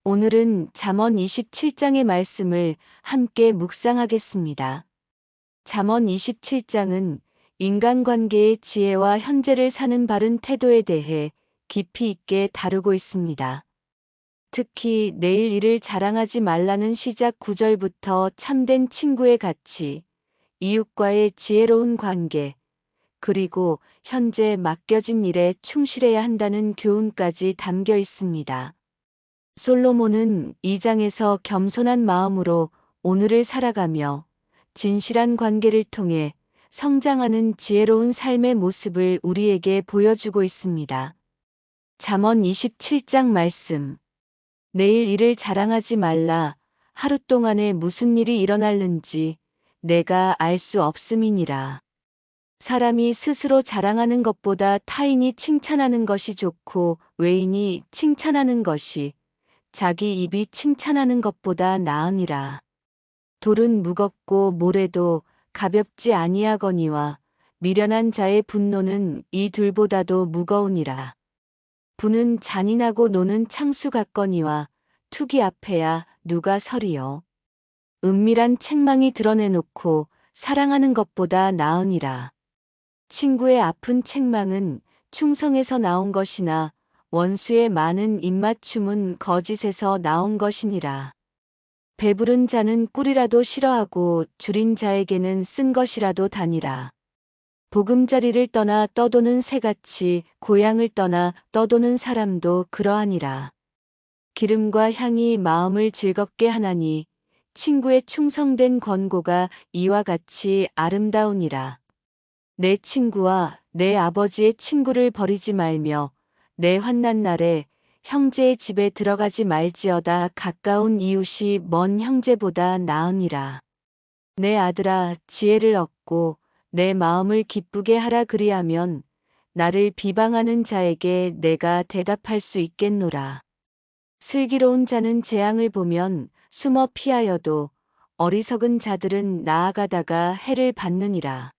오늘은 잠언 27장의 말씀을 함께 묵상하겠습니다. 잠언 27장은 인간관계의 지혜와 현재를 사는 바른 태도에 대해 깊이 있게 다루고 있습니다. 특히 내일 일을 자랑하지 말라는 시작 구절부터 참된 친구의 가치, 이웃과의 지혜로운 관계, 그리고 현재 맡겨진 일에 충실해야 한다는 교훈까지 담겨 있습니다. 솔로몬은 이 장에서 겸손한 마음으로 오늘을 살아가며 진실한 관계를 통해 성장하는 지혜로운 삶의 모습을 우리에게 보여주고 있습니다. 잠언 27장 말씀. 내일 일을 자랑하지 말라. 하루 동안에 무슨 일이 일어날는지 내가 알 수 없음이니라. 사람이 스스로 자랑하는 것보다 타인이 칭찬하는 것이 좋고 외인이 칭찬하는 것이 자기 입이 칭찬하는 것보다 나으니라. 돌은 무겁고 모래도 가볍지 아니하거니와 미련한 자의 분노는 이 둘보다도 무거우니라. 부는 잔인하고 노는 창수 같거니와 투기 앞에야 누가 서리요. 은밀한 책망이 드러내놓고 사랑하는 것보다 나으니라. 친구의 아픈 책망은 충성에서 나온 것이나 원수의 많은 입맞춤은 거짓에서 나온 것이니라. 배부른 자는 꿀이라도 싫어하고 줄인 자에게는 쓴 것이라도 다니라. 보금자리를 떠나 떠도는 새같이 고향을 떠나 떠도는 사람도 그러하니라. 기름과 향이 마음을 즐겁게 하나니 친구의 충성된 권고가 이와 같이 아름다우니라. 내 친구와 내 아버지의 친구를 버리지 말며 내 환난 날에 형제의 집에 들어가지 말지어다. 가까운 이웃이 먼 형제보다 나으니라. 내 아들아, 지혜를 얻고 내 마음을 기쁘게 하라. 그리하면 나를 비방하는 자에게 내가 대답할 수 있겠노라. 슬기로운 자는 재앙을 보면 숨어 피하여도 어리석은 자들은 나아가다가 해를 받느니라.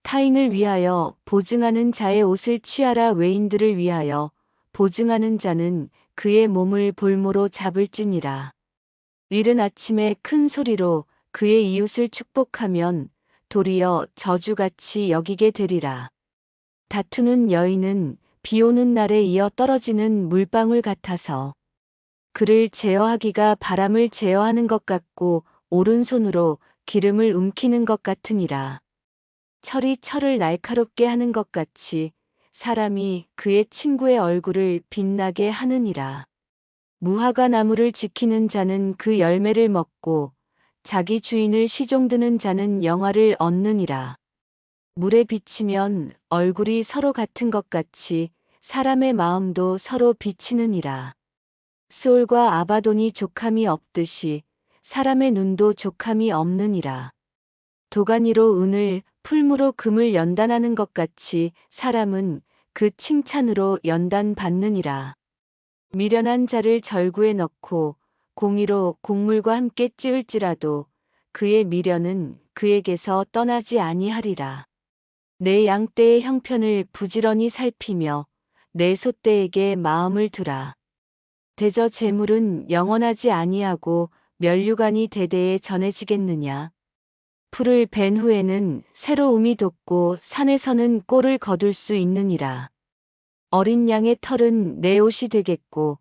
타인을 위하여 보증하는 자의 옷을 취하라. 외인들을 위하여 보증하는 자는 그의 몸을 볼모로 잡을지니라. 이른 아침에 큰 소리로 그의 이웃을 축복하면 도리어 저주같이 여기게 되리라. 다투는 여인은 비 오는 날에 이어 떨어지는 물방울 같아서 그를 제어하기가 바람을 제어하는 것 같고 오른손으로 기름을 움키는 것 같으니라. 철이 철을 날카롭게 하는 것 같이 사람이 그의 친구의 얼굴을 빛나게 하느니라. 무화과 나무를 지키는 자는 그 열매를 먹고 자기 주인을 시종드는 자는 영화를 얻느니라. 물에 비치면 얼굴이 서로 같은 것 같이 사람의 마음도 서로 비치느니라. 스올과 아바돈이 족함이 없듯이 사람의 눈도 족함이 없느니라. 도가니로 은을 풀무로 금을 연단하는 것 같이 사람은 그 칭찬으로 연단 받느니라. 미련한 자를 절구에 넣고 공의로 곡물과 함께 찌을지라도 그의 미련은 그에게서 떠나지 아니하리라. 내 양떼의 형편을 부지런히 살피며 내 소떼에게 마음을 두라. 대저 재물은 영원하지 아니하고 면류관이 대대에 전해지겠느냐. 풀을 벤 후에는 새로움이 돋고 산에서는 꼴을 거둘 수 있느니라. 어린 양의 털은 내 옷이 되겠고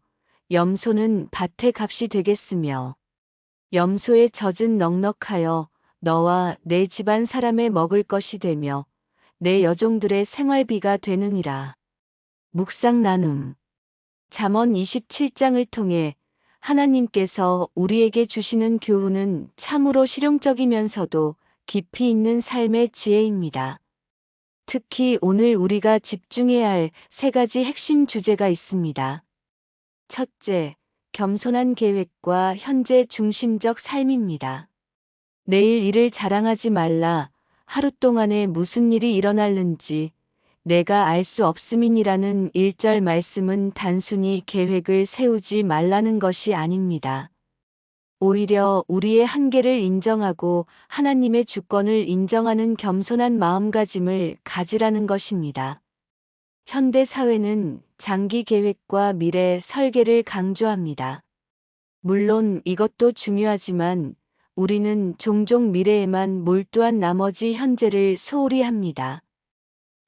염소는 밭의 값이 되겠으며 염소의 젖은 넉넉하여 너와 내 집안 사람의 먹을 것이 되며 내 여종들의 생활비가 되느니라. 묵상 나눔. 잠언 27장을 통해 하나님께서 우리에게 주시는 교훈은 참으로 실용적이면서도 깊이 있는 삶의 지혜입니다. 특히 오늘 우리가 집중해야 할 세 가지 핵심 주제가 있습니다. 첫째, 겸손한 계획과 현재 중심적 삶입니다. 내일 일을 자랑하지 말라. 하루 동안에 무슨 일이 일어날는지 내가 알 수 없음이니라는 1절 말씀은 단순히 계획을 세우지 말라는 것이 아닙니다. 오히려 우리의 한계를 인정하고 하나님의 주권을 인정하는 겸손한 마음가짐을 가지라는 것입니다. 현대 사회는 장기 계획과 미래 설계를 강조합니다. 물론 이것도 중요하지만 우리는 종종 미래에만 몰두한 나머지 현재를 소홀히 합니다.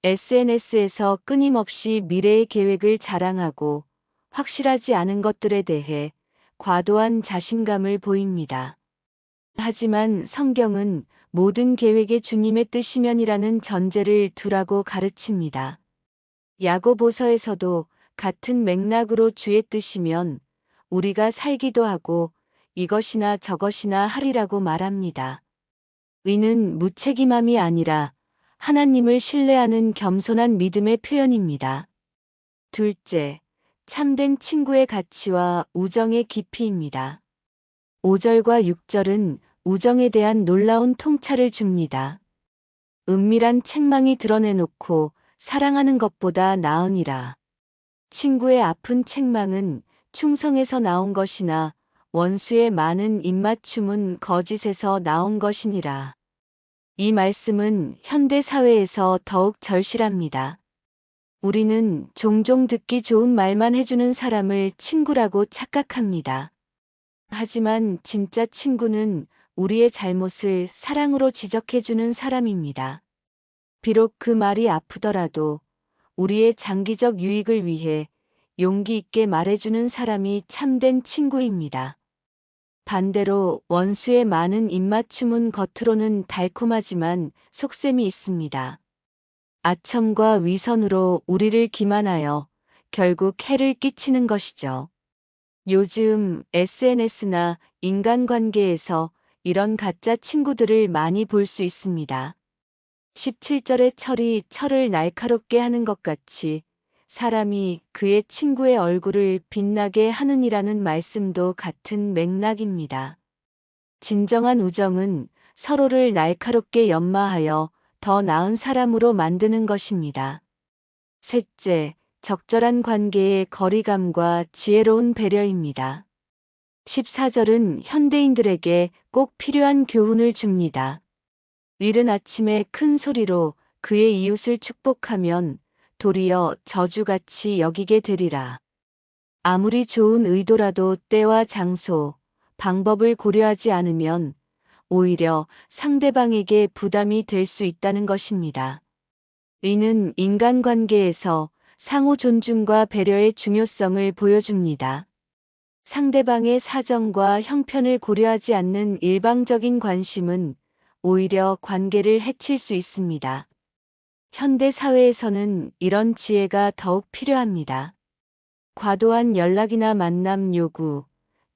SNS에서 끊임없이 미래의 계획을 자랑하고 확실하지 않은 것들에 대해 과도한 자신감을 보입니다. 하지만 성경은 모든 계획의 주님의 뜻이면이라는 전제를 두라고 가르칩니다. 야고보서에서도 같은 맥락으로 주의 뜻이면 우리가 살기도 하고 이것이나 저것이나 하리라고 말합니다. 의는 무책임함이 아니라 하나님을 신뢰하는 겸손한 믿음의 표현입니다. 둘째, 참된 친구의 가치와 우정의 깊이입니다. 5절과 6절은 우정에 대한 놀라운 통찰을 줍니다. 은밀한 책망이 드러내놓고 사랑하는 것보다 나으니라. 친구의 아픈 책망은 충성에서 나온 것이나 원수의 많은 입맞춤은 거짓에서 나온 것이니라. 이 말씀은 현대 사회에서 더욱 절실합니다. 우리는 종종 듣기 좋은 말만 해주는 사람을 친구라고 착각합니다. 하지만 진짜 친구는 우리의 잘못을 사랑으로 지적해주는 사람입니다. 비록 그 말이 아프더라도 우리의 장기적 유익을 위해 용기 있게 말해주는 사람이 참된 친구입니다. 반대로 원수의 많은 입맞춤은 겉으로는 달콤하지만 속셈이 있습니다. 아첨과 위선으로 우리를 기만하여 결국 해를 끼치는 것이죠. 요즘 SNS나 인간관계에서 이런 가짜 친구들을 많이 볼 수 있습니다. 17절의 철이 철을 날카롭게 하는 것 같이 사람이 그의 친구의 얼굴을 빛나게 하느니라는 말씀도 같은 맥락입니다. 진정한 우정은 서로를 날카롭게 연마하여 더 나은 사람으로 만드는 것입니다. 셋째, 적절한 관계의 거리감과 지혜로운 배려입니다. 14절은 현대인들에게 꼭 필요한 교훈을 줍니다. 이른 아침에 큰 소리로 그의 이웃을 축복하면 도리어 저주같이 여기게 되리라. 아무리 좋은 의도라도 때와 장소, 방법을 고려하지 않으면 오히려 상대방에게 부담이 될 수 있다는 것입니다. 이는 인간관계에서 상호 존중과 배려의 중요성을 보여줍니다. 상대방의 사정과 형편을 고려하지 않는 일방적인 관심은 오히려 관계를 해칠 수 있습니다. 현대 사회에서는 이런 지혜가 더욱 필요합니다. 과도한 연락이나 만남 요구,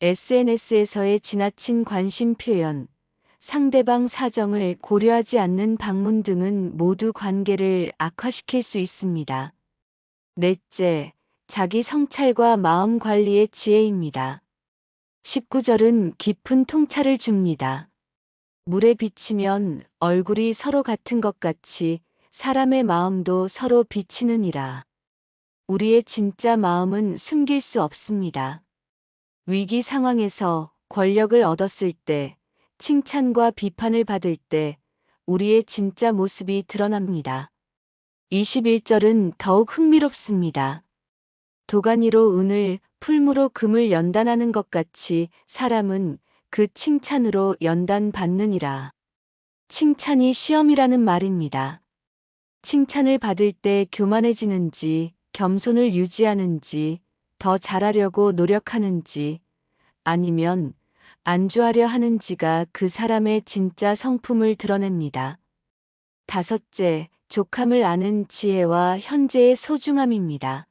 SNS에서의 지나친 관심 표현, 상대방 사정을 고려하지 않는 방문 등은 모두 관계를 악화시킬 수 있습니다. 넷째, 자기 성찰과 마음 관리의 지혜입니다. 19절은 깊은 통찰을 줍니다. 물에 비치면 얼굴이 서로 같은 것 같이 사람의 마음도 서로 비치느니라. 우리의 진짜 마음은 숨길 수 없습니다. 위기 상황에서 권력을 얻었을 때, 칭찬과 비판을 받을 때 우리의 진짜 모습이 드러납니다. 21절은 더욱 흥미롭습니다. 도가니로 은을, 풀무로 금을 연단하는 것 같이 사람은 그 칭찬으로 연단받느니라. 칭찬이 시험이라는 말입니다. 칭찬을 받을 때 교만해지는지, 겸손을 유지하는지, 더 잘하려고 노력하는지, 아니면 안주하려 하는지가 그 사람의 진짜 성품을 드러냅니다. 다섯째, 족함을 아는 지혜와 현재의 소중함입니다.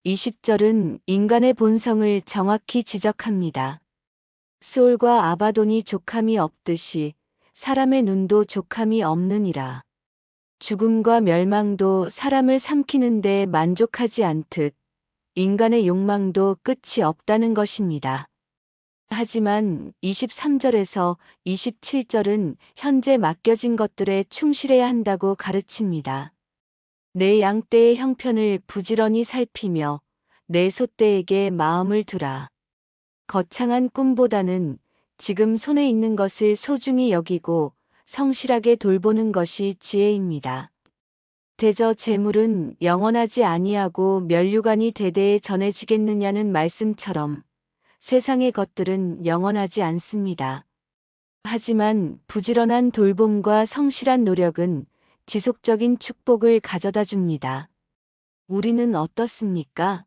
20절은 인간의 본성을 정확히 지적합니다. 수올과 아바돈이 족함이 없듯이 사람의 눈도 족함이 없느니라. 죽음과 멸망도 사람을 삼키는데 만족하지 않듯 인간의 욕망도 끝이 없다는 것입니다. 하지만 23절에서 27절은 현재 맡겨진 것들에 충실해야 한다고 가르칩니다. 내 양떼의 형편을 부지런히 살피며 내 소떼에게 마음을 두라. 거창한 꿈보다는 지금 손에 있는 것을 소중히 여기고 성실하게 돌보는 것이 지혜입니다. 대저 재물은 영원하지 아니하고 면류관이 대대에 전해지겠느냐는 말씀처럼 세상의 것들은 영원하지 않습니다. 하지만 부지런한 돌봄과 성실한 노력은 지속적인 축복을 가져다 줍니다. 우리는 어떻습니까?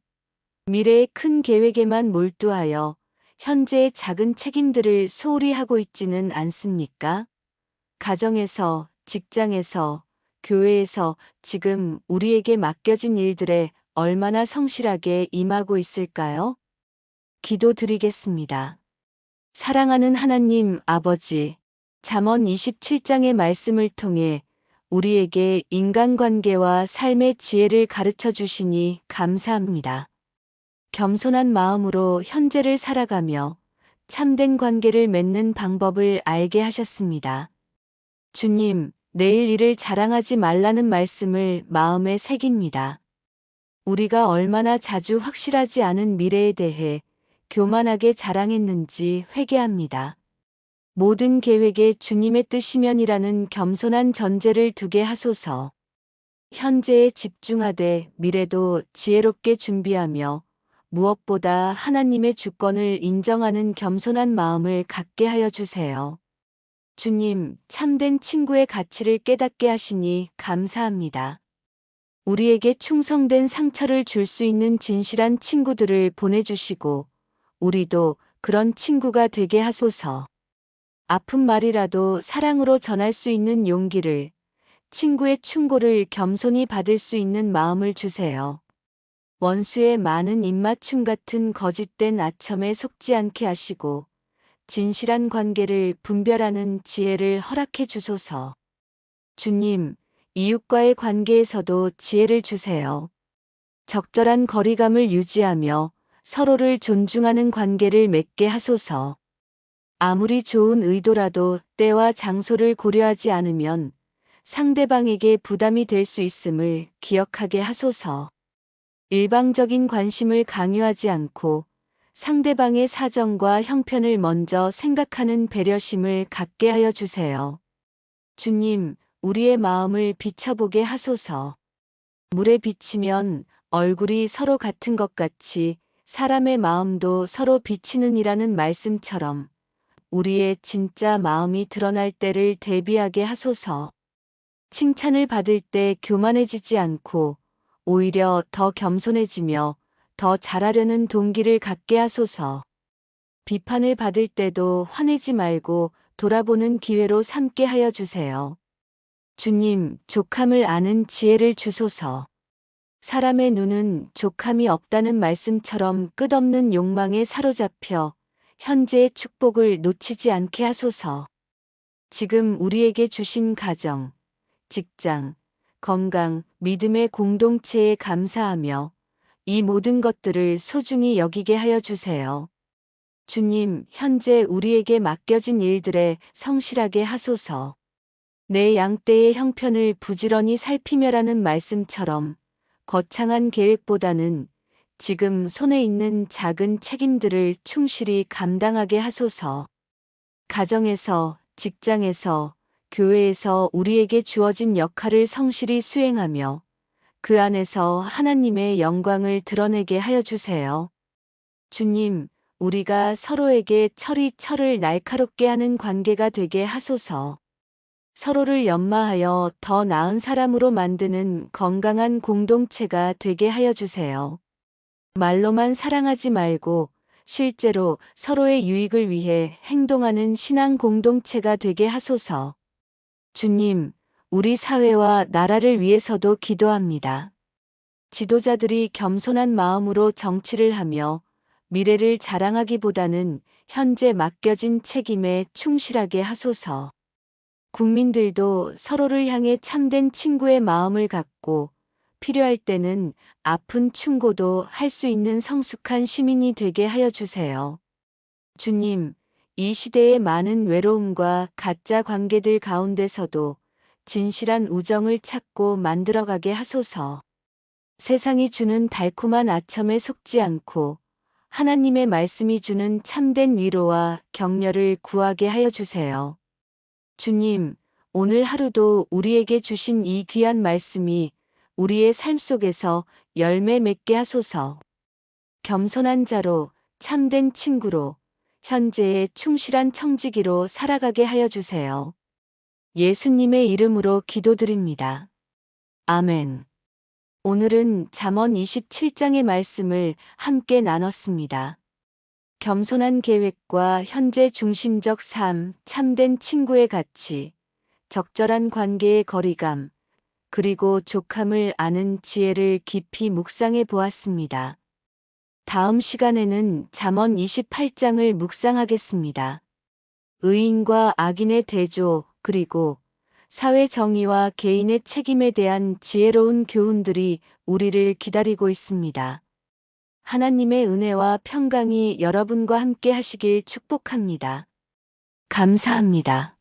미래의 큰 계획에만 몰두하여 현재의 작은 책임들을 소홀히 하고 있지는 않습니까? 가정에서, 직장에서, 교회에서 지금 우리에게 맡겨진 일들에 얼마나 성실하게 임하고 있을까요? 기도드리겠습니다. 사랑하는 하나님 아버지, 잠언 27장의 말씀을 통해 우리에게 인간관계와 삶의 지혜를 가르쳐 주시니 감사합니다. 겸손한 마음으로 현재를 살아가며 참된 관계를 맺는 방법을 알게 하셨습니다. 주님, 내일 일을 자랑하지 말라는 말씀을 마음에 새깁니다. 우리가 얼마나 자주 확실하지 않은 미래에 대해 교만하게 자랑했는지 회개합니다. 모든 계획에 주님의 뜻이면이라는 겸손한 전제를 두게 하소서. 현재에 집중하되 미래도 지혜롭게 준비하며 무엇보다 하나님의 주권을 인정하는 겸손한 마음을 갖게 하여 주세요. 주님, 참된 친구의 가치를 깨닫게 하시니 감사합니다. 우리에게 충성된 상처를 줄 수 있는 진실한 친구들을 보내주시고 우리도 그런 친구가 되게 하소서. 아픈 말이라도 사랑으로 전할 수 있는 용기를, 친구의 충고를 겸손히 받을 수 있는 마음을 주세요. 원수의 많은 입맞춤 같은 거짓된 아첨에 속지 않게 하시고 진실한 관계를 분별하는 지혜를 허락해 주소서. 주님, 이웃과의 관계에서도 지혜를 주세요. 적절한 거리감을 유지하며 서로를 존중하는 관계를 맺게 하소서. 아무리 좋은 의도라도 때와 장소를 고려하지 않으면 상대방에게 부담이 될 수 있음을 기억하게 하소서. 일방적인 관심을 강요하지 않고 상대방의 사정과 형편을 먼저 생각하는 배려심을 갖게 하여 주세요. 주님, 우리의 마음을 비춰보게 하소서. 물에 비치면 얼굴이 서로 같은 것 같이 사람의 마음도 서로 비치느니라는 말씀처럼 우리의 진짜 마음이 드러날 때를 대비하게 하소서. 칭찬을 받을 때 교만해지지 않고 오히려 더 겸손해지며 더 잘하려는 동기를 갖게 하소서. 비판을 받을 때도 화내지 말고 돌아보는 기회로 삼게 하여 주세요. 주님, 족함을 아는 지혜를 주소서. 사람의 눈은 족함이 없다는 말씀처럼 끝없는 욕망에 사로잡혀 현재의 축복을 놓치지 않게 하소서. 지금 우리에게 주신 가정, 직장, 건강, 믿음의 공동체에 감사하며 이 모든 것들을 소중히 여기게 하여 주세요. 주님, 현재 우리에게 맡겨진 일들에 성실하게 하소서. 내 양떼의 형편을 부지런히 살피며라는 말씀처럼 거창한 계획보다는 지금 손에 있는 작은 책임들을 충실히 감당하게 하소서. 가정에서, 직장에서, 교회에서 우리에게 주어진 역할을 성실히 수행하며 그 안에서 하나님의 영광을 드러내게 하여 주세요. 주님, 우리가 서로에게 철이 철을 날카롭게 하는 관계가 되게 하소서. 서로를 연마하여 더 나은 사람으로 만드는 건강한 공동체가 되게 하여 주세요. 말로만 사랑하지 말고 실제로 서로의 유익을 위해 행동하는 신앙 공동체가 되게 하소서. 주님, 우리 사회와 나라를 위해서도 기도합니다. 지도자들이 겸손한 마음으로 정치를 하며 미래를 자랑하기보다는 현재 맡겨진 책임에 충실하게 하소서. 국민들도 서로를 향해 참된 친구의 마음을 갖고 필요할 때는 아픈 충고도 할 수 있는 성숙한 시민이 되게 하여 주세요. 주님, 이 시대의 많은 외로움과 가짜 관계들 가운데서도 진실한 우정을 찾고 만들어가게 하소서. 세상이 주는 달콤한 아첨에 속지 않고 하나님의 말씀이 주는 참된 위로와 격려를 구하게 하여 주세요. 주님, 오늘 하루도 우리에게 주신 이 귀한 말씀이 우리의 삶 속에서 열매 맺게 하소서. 겸손한 자로 참된 친구로, 현재의 충실한 청지기로 살아가게 하여 주세요. 예수님의 이름으로 기도드립니다. 아멘. 오늘은 잠언 27장의 말씀을 함께 나눴습니다. 겸손한 계획과 현재 중심적 삶, 참된 친구의 가치, 적절한 관계의 거리감, 그리고 족함을 아는 지혜를 깊이 묵상해 보았습니다. 다음 시간에는 잠언 28장을 묵상하겠습니다. 의인과 악인의 대조, 그리고 사회 정의와 개인의 책임에 대한 지혜로운 교훈들이 우리를 기다리고 있습니다. 하나님의 은혜와 평강이 여러분과 함께 하시길 축복합니다. 감사합니다.